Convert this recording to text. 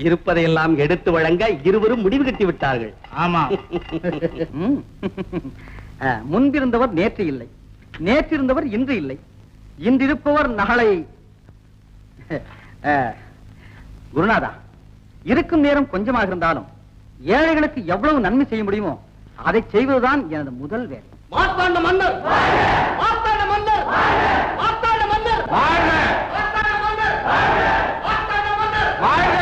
இருப்பதையெல்லாம் எடுத்து வழங்க இருவரும் முடிவு கட்டி விட்டார்கள். ஆமா. முன்பிருந்தவர் நேற்று இல்லை, நேற்றிருந்தவர் இன்று இல்லை, இன்றிருப்பவர் நாளை. குருநாதா, இருக்கும் நேரம் கொஞ்சமாக இருந்தாலும் ஏழைகளுக்கு எவ்வளவு நன்மை செய்ய முடியுமோ அதை செய்வதுதான் எனது முதல் வேலை. மார்த்தாண்ட மன்னர், மார்த்தாண்ட மன்னர், மார்த்தாண்ட மன்னர், மார்த்தாண்ட மன்னர், மார்த்தாண்ட மன்னர்.